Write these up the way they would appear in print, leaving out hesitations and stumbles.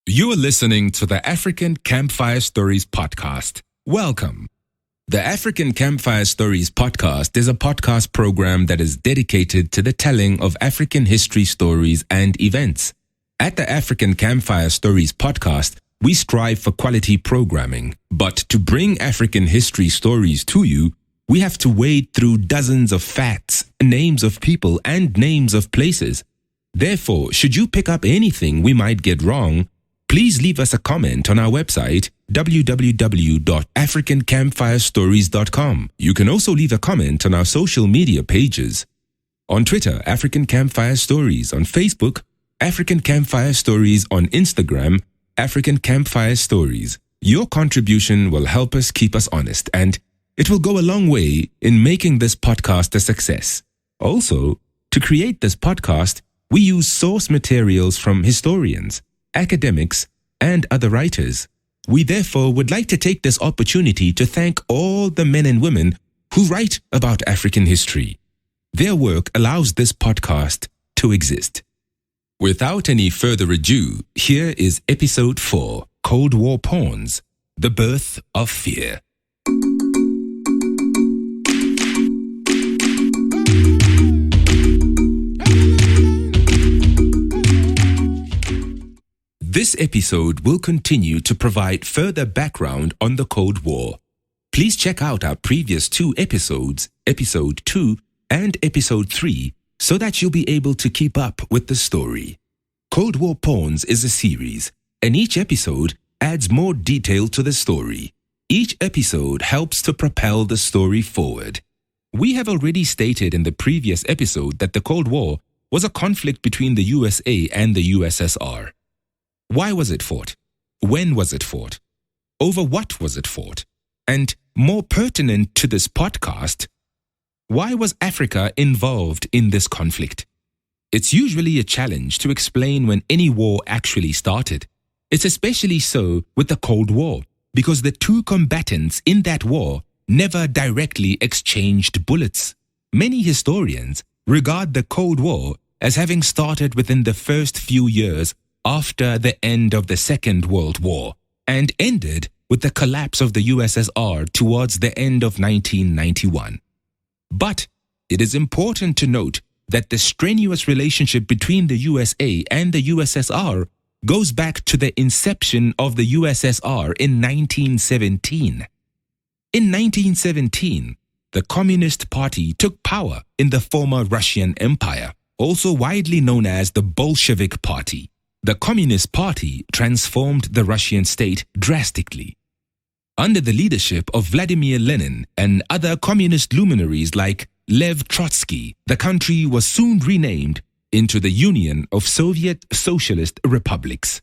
You are listening to the African Campfire Stories podcast. Welcome. The African Campfire Stories podcast is a podcast program that is dedicated to the telling of African history stories and events. At the African Campfire Stories podcast, we strive for quality programming, but to bring African history stories to you, we have to wade through dozens of facts, names of people, and names of places. Therefore, should you pick up anything we might get wrong, please leave us a comment on our website, www.africancampfirestories.com. You can also leave a comment on our social media pages. On Twitter, African Campfire Stories. On Facebook, African Campfire Stories. On Instagram, African Campfire Stories. Your contribution will help us keep us honest, and it will go a long way in making this podcast a success. Also, to create this podcast, we use source materials from historians, academics, and other writers. We therefore would like to take this opportunity to thank all the men and women who write about African history. Their work allows this podcast to exist. Without any further ado, here is episode 4, Cold War Pawns, The Birth of Fear. This episode will continue to provide further background on the Cold War. Please check out our previous 2 episodes, episode 2 and episode 3, so that you'll be able to keep up with the story. Cold War Pawns is a series, and each episode adds more detail to the story. Each episode helps to propel the story forward. We have already stated in the previous episode that the Cold War was a conflict between the USA and the USSR. Why was it fought? When was it fought? Over what was it fought? And more pertinent to this podcast, why was Africa involved in this conflict? It's usually a challenge to explain when any war actually started. It's especially so with the Cold War, because the 2 combatants in that war never directly exchanged bullets. Many historians regard the Cold War as having started within the first few years after the end of the Second World War, and ended with the collapse of the USSR towards the end of 1991. But it is important to note that the strenuous relationship between the USA and the USSR goes back to the inception of the USSR in 1917. In 1917, the Communist Party took power in the former Russian Empire, also widely known as the Bolshevik Party. The Communist Party transformed the Russian state drastically. Under the leadership of Vladimir Lenin and other communist luminaries like Lev Trotsky, the country was soon renamed into the Union of Soviet Socialist Republics.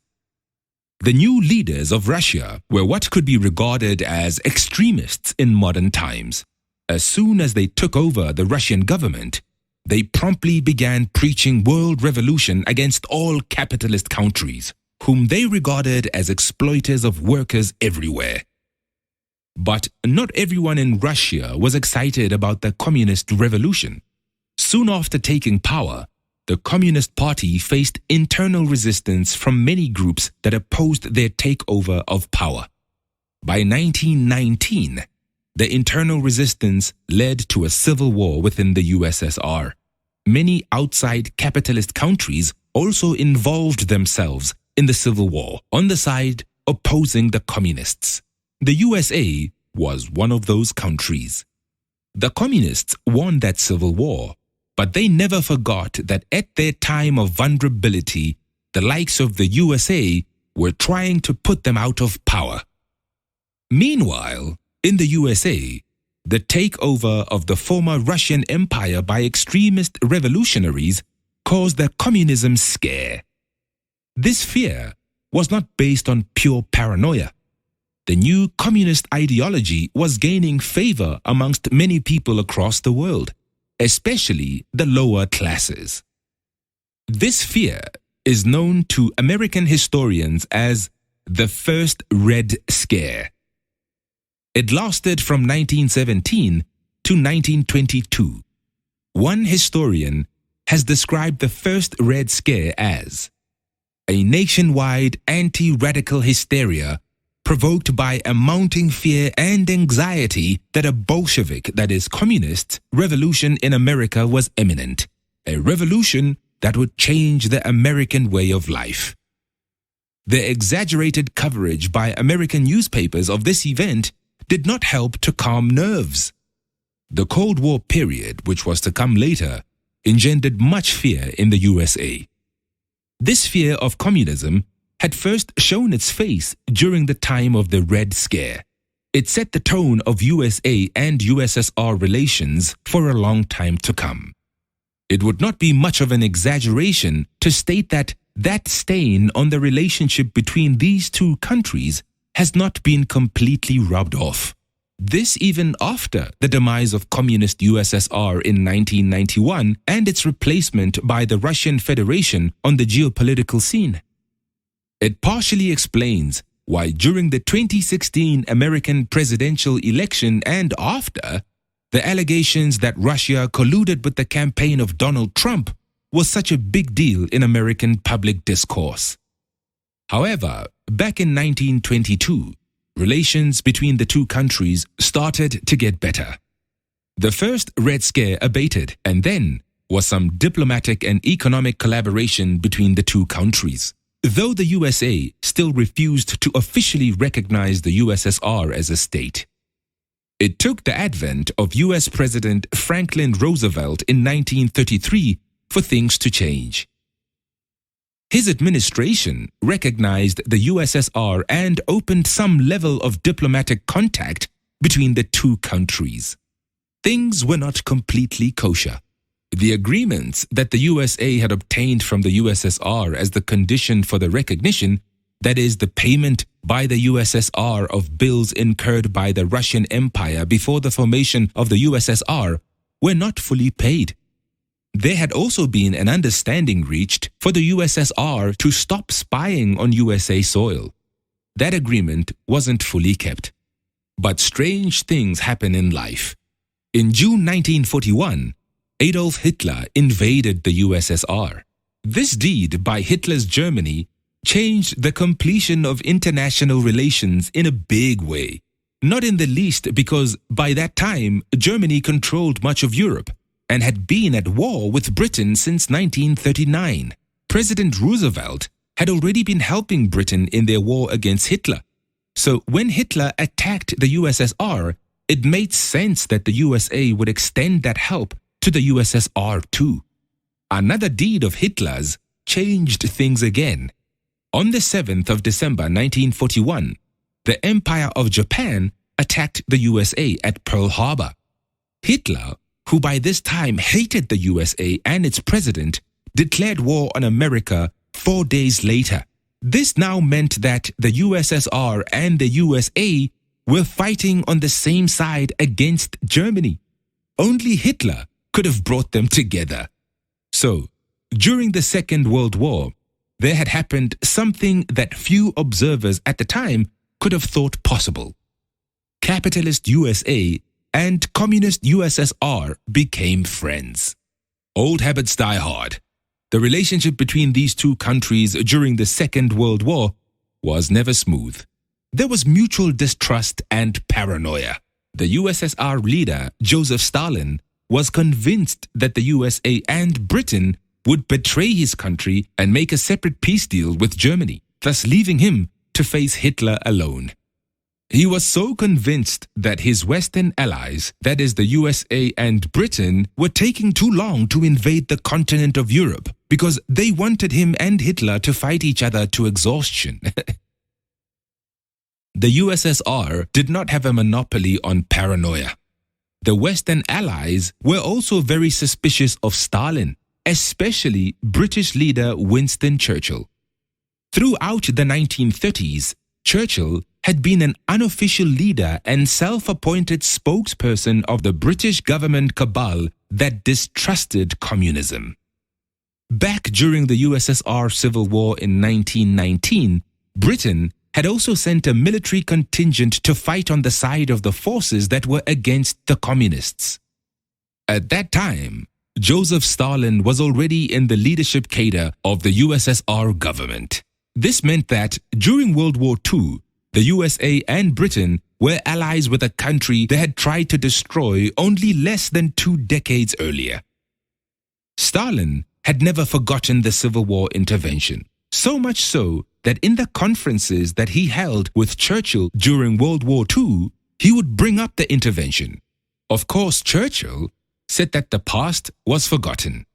The new leaders of Russia were what could be regarded as extremists in modern times. As soon as they took over the Russian government, they promptly began preaching world revolution against all capitalist countries, whom they regarded as exploiters of workers everywhere. But not everyone in Russia was excited about the communist revolution. Soon after taking power, the Communist Party faced internal resistance from many groups that opposed their takeover of power. By 1919, the internal resistance led to a civil war within the USSR. Many outside capitalist countries also involved themselves in the civil war on the side opposing the communists. The USA was one of those countries. The communists won that civil war, but they never forgot that at their time of vulnerability, the likes of the USA were trying to put them out of power. Meanwhile, in the USA, the takeover of the former Russian Empire by extremist revolutionaries caused the communism scare. This fear was not based on pure paranoia. The new communist ideology was gaining favor amongst many people across the world, especially the lower classes. This fear is known to American historians as the first Red Scare. It lasted from 1917 to 1922. One historian has described the first Red Scare as a nationwide anti-radical hysteria provoked by a mounting fear and anxiety that a Bolshevik, that is communist, revolution in America was imminent, a revolution that would change the American way of life. The exaggerated coverage by American newspapers of this event did not help to calm nerves. The Cold War period, which was to come later, engendered much fear in the USA. This fear of communism had first shown its face during the time of the Red Scare. It set the tone of USA and USSR relations for a long time to come. It would not be much of an exaggeration to state that stain on the relationship between these two countries has not been completely rubbed off. This even after the demise of communist USSR in 1991 and its replacement by the Russian Federation on the geopolitical scene. It partially explains why during the 2016 American presidential election and after, the allegations that Russia colluded with the campaign of Donald Trump was such a big deal in American public discourse. However, back in 1922, relations between the two countries started to get better. The first Red Scare abated, and then was some diplomatic and economic collaboration between the two countries. Though the USA still refused to officially recognize the USSR as a state. It took the advent of US President Franklin Roosevelt in 1933 for things to change. His administration recognized the USSR and opened some level of diplomatic contact between the two countries. Things were not completely kosher. The agreements that the USA had obtained from the USSR as the condition for the recognition, that is, the payment by the USSR of bills incurred by the Russian Empire before the formation of the USSR, were not fully paid. There had also been an understanding reached for the USSR to stop spying on USA soil. That agreement wasn't fully kept. But strange things happen in life. In June 1941, Adolf Hitler invaded the USSR. This deed by Hitler's Germany changed the completion of international relations in a big way. Not in the least because by that time Germany controlled much of Europe and had been at war with Britain since 1939. President Roosevelt had already been helping Britain in their war against Hitler. So when Hitler attacked the USSR, it made sense that the USA would extend that help to the USSR too. Another deed of Hitler's changed things again. On the 7th of December 1941, the Empire of Japan attacked the USA at Pearl Harbor. Hitler, who by this time hated the USA and its president, declared war on America 4 days later. This now meant that the USSR and the USA were fighting on the same side against Germany. Only Hitler could have brought them together. So, during the Second World War, there had happened something that few observers at the time could have thought possible. Capitalist USA and communist USSR became friends. Old habits die hard. The relationship between these two countries during the Second World War was never smooth. There was mutual distrust and paranoia. The USSR leader, Joseph Stalin, was convinced that the USA and Britain would betray his country and make a separate peace deal with Germany, thus leaving him to face Hitler alone. He was so convinced that his Western allies, that is the USA and Britain, were taking too long to invade the continent of Europe because they wanted him and Hitler to fight each other to exhaustion. The USSR did not have a monopoly on paranoia. The Western allies were also very suspicious of Stalin, especially British leader Winston Churchill. Throughout the 1930s, Churchill had been an unofficial leader and self-appointed spokesperson of the British government cabal that distrusted communism. Back during the USSR Civil War in 1919, Britain had also sent a military contingent to fight on the side of the forces that were against the communists. At that time, Joseph Stalin was already in the leadership cadre of the USSR government. This meant that during World War II, the USA and Britain were allies with a country they had tried to destroy only less than 2 decades earlier. Stalin had never forgotten the Civil War intervention, so much so that in the conferences that he held with Churchill during World War II, he would bring up the intervention. Of course, Churchill said that the past was forgotten.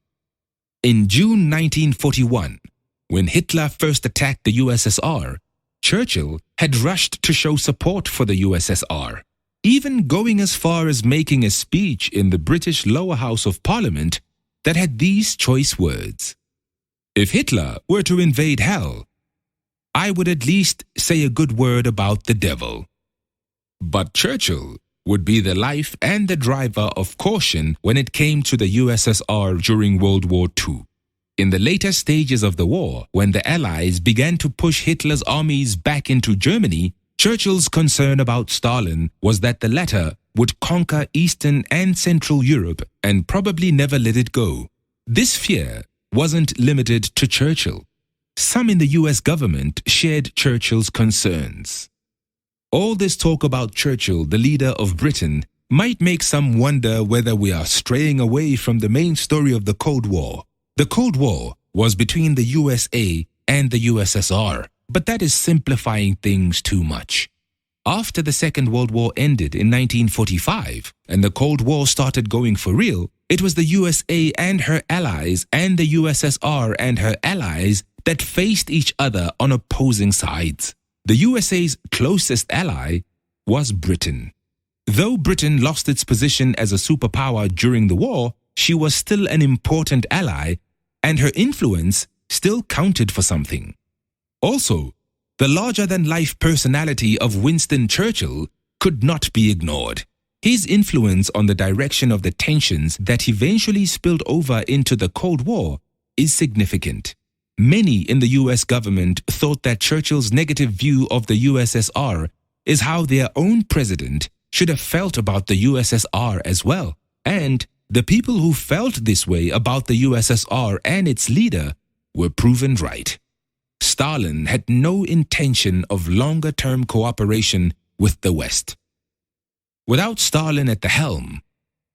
In June 1941, when Hitler first attacked the USSR, Churchill had rushed to show support for the USSR, even going as far as making a speech in the British lower house of Parliament that had these choice words: "If Hitler were to invade hell, I would at least say a good word about the devil." But Churchill would be the life and the driver of caution when it came to the USSR during World War II. In the later stages of the war, when the Allies began to push Hitler's armies back into Germany, Churchill's concern about Stalin was that the latter would conquer Eastern and Central Europe and probably never let it go. This fear wasn't limited to Churchill. Some in the US government shared Churchill's concerns. All this talk about Churchill, the leader of Britain, might make some wonder whether we are straying away from the main story of the Cold War. The Cold War was between the USA and the USSR, but that is simplifying things too much. After the Second World War ended in 1945 and the Cold War started going for real, it was the USA and her allies and the USSR and her allies that faced each other on opposing sides. The USA's closest ally was Britain. Though Britain lost its position as a superpower during the war, she was still an important ally, and her influence still counted for something. Also, the larger-than-life personality of Winston Churchill could not be ignored. His influence on the direction of the tensions that eventually spilled over into the Cold War is significant. Many in the US government thought that Churchill's negative view of the USSR is how their own president should have felt about the USSR as well. And the people who felt this way about the USSR and its leader were proven right. Stalin had no intention of longer-term cooperation with the West. Without Stalin at the helm,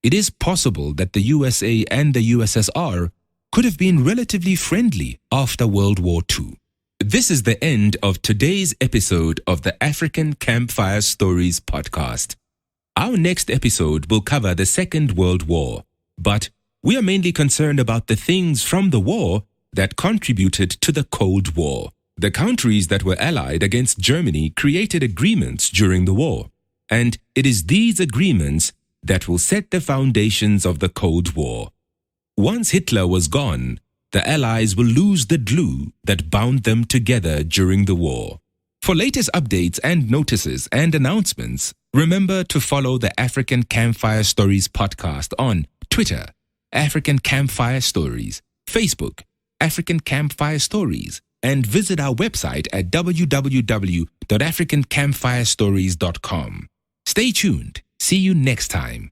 it is possible that the USA and the USSR could have been relatively friendly after World War II. This is the end of today's episode of the African Campfire Stories podcast. Our next episode will cover the Second World War, but we are mainly concerned about the things from the war that contributed to the Cold War. The countries that were allied against Germany created agreements during the war, and it is these agreements that will set the foundations of the Cold War. Once Hitler was gone, the Allies will lose the glue that bound them together during the war. For latest updates and notices and announcements, remember to follow the African Campfire Stories podcast on Twitter, African Campfire Stories, Facebook, African Campfire Stories, and visit our website at www.africancampfirestories.com. Stay tuned. See you next time.